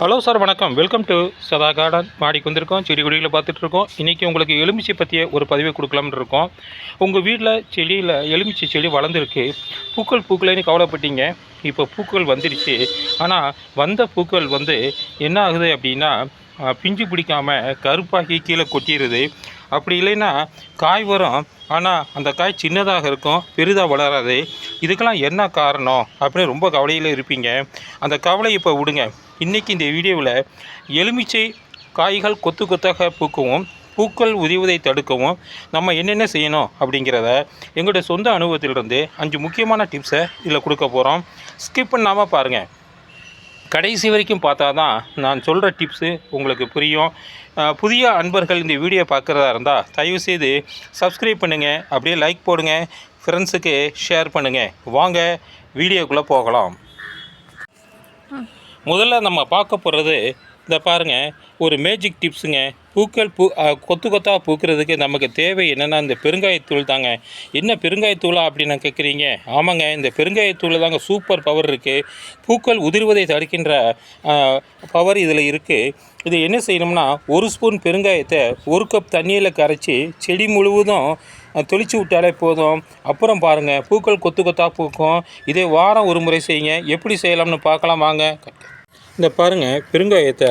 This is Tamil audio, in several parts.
ஹலோ சார், வணக்கம். வெல்கம் டு சதா கார்டன். மாடிக்கு வந்திருக்கோம், செடி கொடிகளை பார்த்துட்ருக்கோம். இன்றைக்கி உங்களுக்கு எலுமிச்சை பற்றிய ஒரு பதிவை கொடுக்கலாம்னு இருக்கோம். உங்கள் வீட்டில் செடியில் எலுமிச்சை செடி வளர்ந்துருக்கு, பூக்களைன்னு கவலைப்பட்டீங்க. இப்போ பூக்கள் வந்துடுச்சு. ஆனால் வந்த பூக்கள் என்ன ஆகுது அப்படின்னா, பிஞ்சு பிடிக்காமல் கருப்பாகி கீழே கொட்டிடுது. அப்படி இல்லைன்னா காய் வரும், ஆனால் அந்த காய் சின்னதாக இருக்கும், பெரிதாக வளராது. இதுக்கெல்லாம் என்ன காரணம் அப்படின்னு ரொம்ப கவலையில் இருப்பீங்க. அந்த கவலை இப்போ விடுங்க. இன்றைக்கி இந்த வீடியோவில் எலுமிச்சை காய்கள் கொத்து கொத்தாக பூக்கவும், பூக்கள் உதிர்வதை தடுக்கவும் நம்ம என்னென்ன செய்யணும் அப்படிங்கிறத எங்களுடைய சொந்த அனுபவத்திலிருந்து 5 முக்கியமான டிப்ஸை இதில் கொடுக்க போகிறோம். ஸ்கிப் பண்ணாமல் பாருங்கள். கடைசி வரைக்கும் பார்த்தா தான் நான் சொல்கிற டிப்ஸு உங்களுக்கு புரியும். புதிய அன்பர்கள் இந்த வீடியோ பார்க்குறதா இருந்தால் தயவுசெய்து சப்ஸ்கிரைப் பண்ணுங்கள், அப்படியே லைக் போடுங்க, ஃப்ரெண்ட்ஸுக்கு ஷேர் பண்ணுங்கள். வாங்க வீடியோக்குள்ளே போகலாம். முதல்ல நம்ம பார்க்க போகிறது இந்த பாருங்கள், ஒரு மேஜிக் டிப்ஸுங்க. பூக்கள் கொத்து கொத்தாக பூக்கிறதுக்கு நமக்கு தேவை என்னென்னா இந்த பெருங்காயத்தூள் தாங்க. என்ன பெருங்காயத்தூளா அப்படின்னு கேட்குறீங்க? ஆமாங்க, இந்த பெருங்காயத்தூள் தாங்க சூப்பர் பவர் இருக்குது. பூக்கள் உதிர்வதை தடுக்கின்ற பவர் இதில் இருக்குது. இது என்ன செய்யணும்னா, 1 ஸ்பூன் பெருங்காயத்தை 1 கப் தண்ணியில் கரைச்சி செடி முழுவதும் தெளித்து விட்டாலே போதும். அப்புறம் பாருங்கள், பூக்கள் கொத்து கொத்தாக பூக்கும். இதே வாரம் ஒரு முறை செய்யுங்க. எப்படி செய்யலாம்னு பார்க்கலாம் வாங்க. இந்த பாருங்கள், பெருங்காயத்தை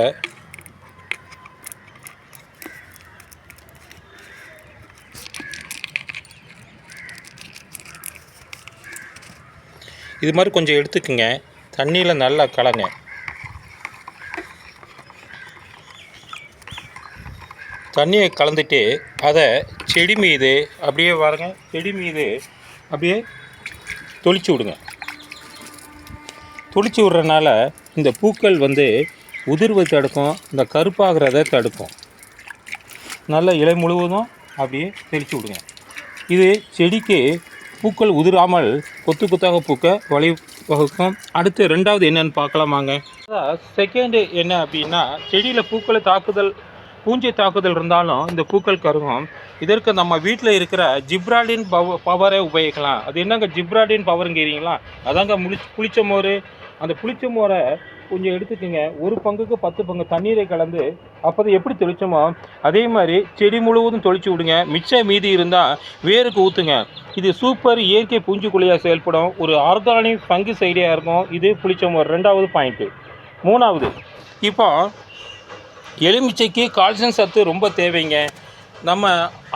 இது மாதிரி கொஞ்சம் எடுத்துக்குங்க, தண்ணியில் நல்லா கலங்க. தண்ணியை கலந்துட்டு அதை செடி மீது அப்படியே பாருங்கள், செடி மீது அப்படியே தொளிச்சு விடுங்க. தொளிச்சு விட்றதுனால இந்த பூக்கள் உதிர்வை தடுக்கும், இந்த கருப்பாகிறத தடுக்கும். நல்ல இலை முழுவதும் அப்படியே தெளித்து விடுங்க. இது செடிக்கு பூக்கள் உதிராமல் கொத்து கொத்தாக பூக்க வழி வகுக்கும். அடுத்து 2வது என்னென்னு பார்க்கலாமாங்க. செகண்டு என்ன அப்படின்னா, செடியில் பூக்களை பூஞ்சை தாக்குதல் இருந்தாலும் இந்த பூக்கள் கருகும். இதற்கு நம்ம வீட்டில் இருக்கிற ஜிப்ராலின் பவரை உபயோகிக்கலாம். அது என்னங்க ஜிப்ராலின் பவருங்கிறீங்களா? அதாங்க புளிச்ச மோர். அந்த புளிச்ச மோரை கொஞ்சம் எடுத்துக்கோங்க. 1 பங்குக்கு 10 பங்கு தண்ணீரை கலந்து அப்போ எப்படி தெளிச்சோமோ அதே மாதிரி செடி முழுவதும் தெளிச்சு விடுங்க. மிச்சம் மீதி இருந்தால் வேருக்கு ஊற்றுங்க. இது சூப்பர் இயற்கை பூஞ்சிக்கொல்லியாக செயல்படும். ஒரு ஆர்கானிக் ஃபங்கு சைடியாக இருக்கும். இது புளிச்ச மோர். 2வது பாயிண்ட்டு. 3வது, இப்போ எலுமிச்சைக்கு கால்சியம் சத்து ரொம்ப தேவைங்க. நம்ம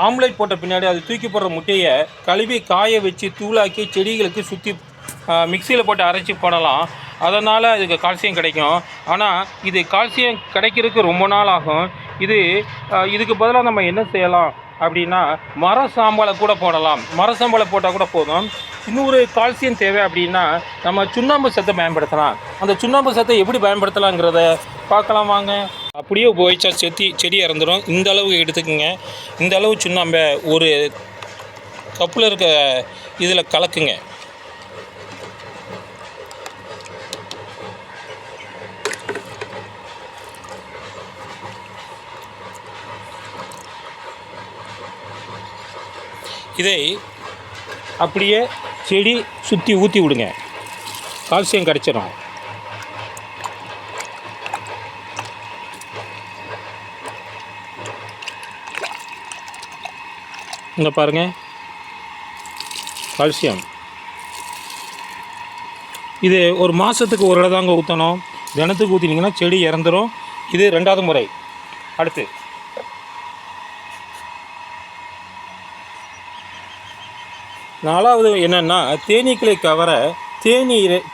ஆம்லேட் போட்ட பின்னாடி அது தூக்கி போடுற முட்டையை கழுவி காய வச்சு தூளாக்கி செடிகளுக்கு சுற்றி மிக்சியில் போட்டு அரைச்சி போடலாம். அதனால் இதுக்கு கால்சியம் கிடைக்கும். ஆனால் இது கால்சியம் கிடைக்கிறதுக்கு ரொம்ப நாள் ஆகும். இதுக்கு பதிலாக நம்ம என்ன செய்யலாம் அப்படின்னா, மர சாம்பலை கூட போடலாம். மர சாம்பலை போட்டால் கூட போதும். இன்னொரு கால்சியம் தேவை அப்படின்னா நம்ம சுண்ணாம்பு சத்தை பயன்படுத்தலாம். அந்த சுண்ணாம்பு சத்தை எப்படி பயன்படுத்தலாங்கிறத பார்க்கலாம் வாங்க. அப்படியே உபயோகிச்சா செடி இறந்துடும். இந்த அளவு எடுத்துக்கோங்க. இந்த அளவு சுண்ணாம்பை ஒரு கப்பில் இருக்க இதில் கலக்குங்க. இதை அப்படியே செடி சுற்றி ஊற்றி விடுங்க. கால்சியம் கிடச்சிடும். இங்கே பாருங்கள், கால்சியம். இது ஒரு மாதத்துக்கு ஒரு தாங்க ஊற்றணும். தினத்துக்கு ஊற்றினீங்கன்னா செடி இறந்துடும். இது 2வது முறை. அடுத்து 4வது என்னென்னா, தேனீக்களை கவர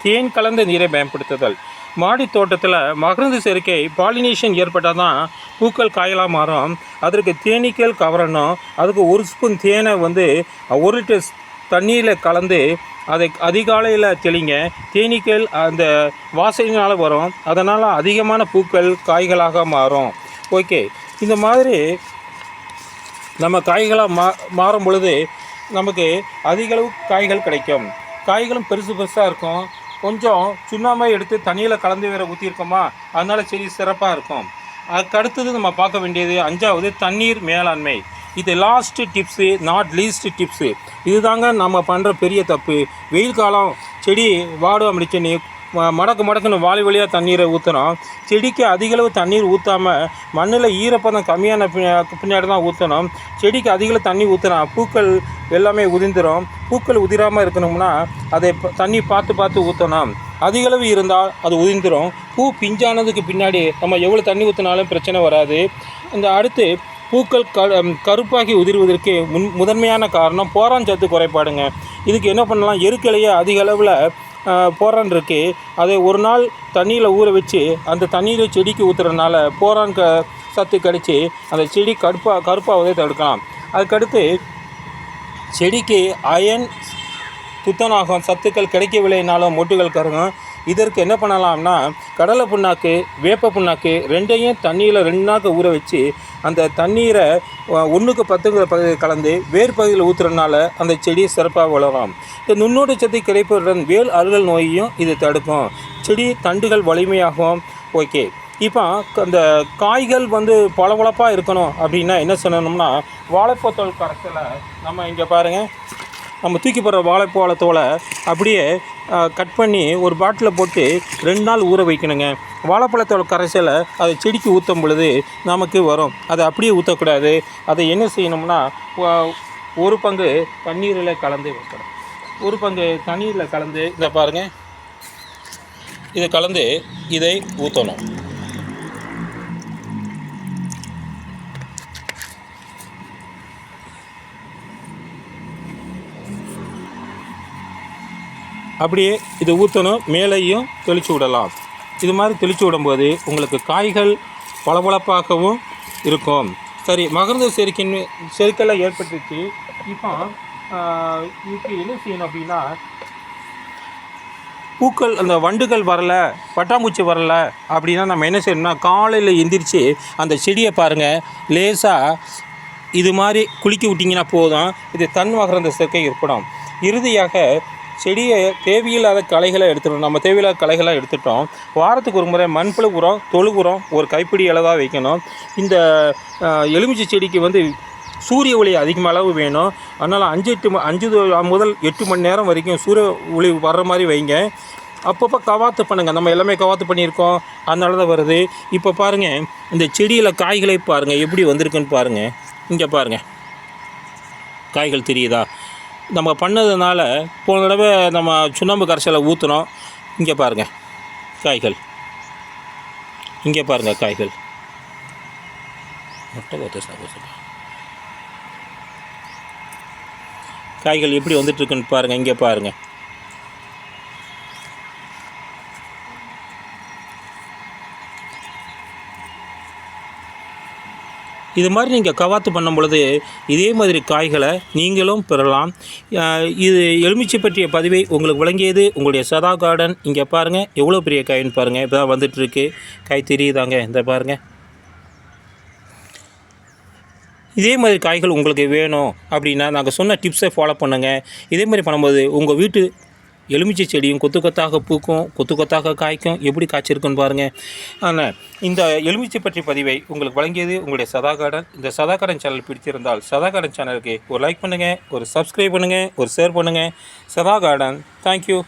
தேன் கலந்த நீரை பயன்படுத்துதல். மாடி தோட்டத்தில் மகரந்த சேர்க்கை பாலினேஷன் ஏற்பட்டால் தான் பூக்கள் காயலாக மாறும். அதற்கு தேனீக்கள் கவரணும். அதுக்கு 1 ஸ்பூன் தேனை 1 லிட்டர் தண்ணியில் கலந்து அதை அதிகாலையில் தெளிங்க. தேனீக்கள் அந்த வாசனையினால் வரும். அதனால் அதிகமான பூக்கள் காய்களாக மாறும். ஓகே, இந்த மாதிரி நம்ம காய்களாக மாறும் பொழுது நமக்கு அதிகளவு காய்கள் கிடைக்கும். காய்களும் பெருசாக இருக்கும். கொஞ்சம் சுண்ணாம்பை எடுத்து தண்ணியில் கலந்து வேற ஊற்றிருக்கோமா, அதனால் செடி சிறப்பாக இருக்கும். அதுக்கு அடுத்தது நம்ம பார்க்க வேண்டியது 5வது, தண்ணீர் மேலாண்மை. இது last tips, not least tips. இது தாங்க நம்ம பண்ணுற பெரிய தப்பு. வெயில் காலம் செடி வாடும் அப்படிச்சுன்னு மடக்குன்னு வாளி வழியாக தண்ணீரை ஊற்றணும். செடிக்கு அதிகளவு தண்ணீர் ஊற்றாமல் மண்ணில் ஈரப்பதம் கம்மியான பின்னாடி தான் ஊற்றணும். செடிக்கு அதிகளவு தண்ணி ஊற்றினா பூக்கள் எல்லாமே உதிர்ந்துடும். பூக்கள் உதிராமல் இருக்கணும்னா அதை தண்ணி பார்த்து ஊற்றணும். அதிகளவு இருந்தால் அது உதிர்ந்துடும். பூ பிஞ்சானதுக்கு பின்னாடி நம்ம எவ்வளோ தண்ணி ஊற்றினாலும் பிரச்சனை வராது. இந்த அடுத்து பூக்கள் கருப்பாகி உதிர்வதற்கு முதன்மையான காரணம் போரான் சத்து குறைபாடுங்க. இதுக்கு என்ன பண்ணலாம், எருக்கிளையே அதிக அளவில் போரான் இருக்குது. அதை ஒரு நாள் தண்ணியில் ஊற வச்சு அந்த தண்ணீரை செடிக்கு ஊற்றுறதுனால போரான் சத்து கிடச்சி அந்த செடி கருப்பாவதை தடுக்கலாம். அதுக்கடுத்து செடிக்கு அயன் துத்தநாகம் சத்துக்கள் கிடைக்கவில்லைனாலும் மொட்டுகள் கருகும். இதற்கு என்ன பண்ணலாம்னா கடலை புண்ணாக்கு வேப்ப புண்ணாக்கு ரெண்டையும் தண்ணியில் 2 நாளுக்கு ஊற வச்சு அந்த தண்ணீரை 1க்கு 10ங்கிற பகுதியில் கலந்து வேர் பகுதியில் ஊற்றுறதுனால அந்த செடி சிறப்பாக வளரும். இந்த நுண்ணூட்ட சத்து கிடைப்பதுடன் வேல் அழுகல் நோயையும் இது தடுக்கும். செடி தண்டுகள் வலிமையாகும். ஓகே, இப்போ அந்த காய்கள் பளபளப்பாக இருக்கணும் அப்படின்னா என்ன சொல்லணும்னா வாழைப்பழத்தோல் கரைசலை நம்ம இங்கே பாருங்கள், நம்ம தூக்கி போடுற வாழைப்பழத்தோலை அப்படியே கட் பண்ணி ஒரு பாட்டிலில் போட்டு 2 நாள் ஊற வைக்கணுங்க. வாழைப்பழத்தோட கரைசலை அதை செடிக்கு ஊற்றும் பொழுது நமக்கு வரும். அதை அப்படியே ஊற்றக்கூடாது. அதை என்ன செய்யணும்னா 1 பங்கு தண்ணீரில் கலந்து வைக்கணும். 1 பங்கு தண்ணீரில் கலந்து இதை பாருங்கள், இதை கலந்து இதை ஊற்றணும். அப்படியே இது ஊற்றணும். மேலேயும் தெளித்து விடலாம். இது மாதிரி தெளித்து விடும்போது உங்களுக்கு காய்கள் பளபளப்பாகவும் இருக்கும். சரி, மகரந்த செருக்கெல்லாம் ஏற்பட்டுச்சு. இப்போ இதுக்கு என்ன செய்யணும் அப்படின்னா பூக்கள் அந்த வண்டுகள் வரலை, பட்டாம்பூச்சி வரலை அப்படின்னா நம்ம என்ன செய்யணும்னா காலையில் எந்திரிச்சு அந்த செடியை பாருங்கள், லேசாக இது மாதிரி குளிக்க விட்டிங்கன்னா போதும். இது தன் மகரந்த சேர்க்கை ஏற்படும். இறுதியாக செடியை தேவையில்லாத களைகளை எடுத்துடணும். நம்ம தேவையில்லாத களைகளை எடுத்துட்டோம். வாரத்துக்கு ஒரு முறை மண்புழு உரம், தொழு உரம் ஒரு கைப்பிடி அளவாக வைக்கணும். இந்த எலுமிச்சை செடிக்கு சூரிய ஒளி அதிகமாக அளவு வேணும். அதனால் 5 முதல் 8 மணி நேரம் வரைக்கும் சூரிய ஒளி வர்ற மாதிரி வைங்க. அப்பப்போ கவாத்து பண்ணுங்கள். நம்ம எல்லாமே கவாத்து பண்ணியிருக்கோம், அதனால தான் வருது. இப்போ பாருங்கள், இந்த செடியில் காய்களை பாருங்கள் எப்படி வந்திருக்குன்னு பாருங்கள். இங்கே பாருங்கள், காய்கள் தெரியுதா? நம்ம பண்ணதுனால போன தடவை நம்ம சுண்ணாம்பு கரைசலை ஊற்றினோம். இங்கே பாருங்கள் காய்கள், இங்கே பாருங்கள் காய்கள். காய்கள் எப்படி வந்துட்டுருக்குன்னு பாருங்கள். இங்கே பாருங்கள், இது மாதிரி நீங்கள் கவாத்து பண்ணும் பொழுது இதே மாதிரி காய்களை நீங்களும் பெறலாம். இது எலுமிச்சை பற்றிய பதிவை உங்களுக்கு வழங்கியது உங்களுடைய சதா கார்டன். இங்கே பாருங்கள் எவ்வளோ பெரிய காயின்னு பாருங்கள். இப்போ தான் வந்துட்டுருக்கு, காய் தெரியுதாங்க, இந்த பாருங்கள். இதே மாதிரி காய்கள் உங்களுக்கு வேணும் அப்படின்னா நாங்கள் சொன்ன டிப்ஸை ஃபாலோ பண்ணுங்கள். இதே மாதிரி பண்ணும்போது உங்கள் வீட்டு எலுமிச்சை செடியும் கொத்து கொத்தாக பூக்கும், கொத்து கொத்தாக காய்க்கும். எப்படி காய்ச்சிருக்குன்னு பாருங்கள். ஆனால் இந்த எலுமிச்சை பற்றி பதிவை உங்களுக்கு வழங்கியது உங்களுடைய சதா கார்டன். இந்த சதா கார்டன் சேனல் பிடிச்சிருந்தால் சதா கார்டன் சேனலுக்கு ஒரு லைக் பண்ணுங்கள், ஒரு சப்ஸ்கிரைப் பண்ணுங்கள், ஒரு ஷேர் பண்ணுங்கள். சதா கார்டன், தேங்க்யூ.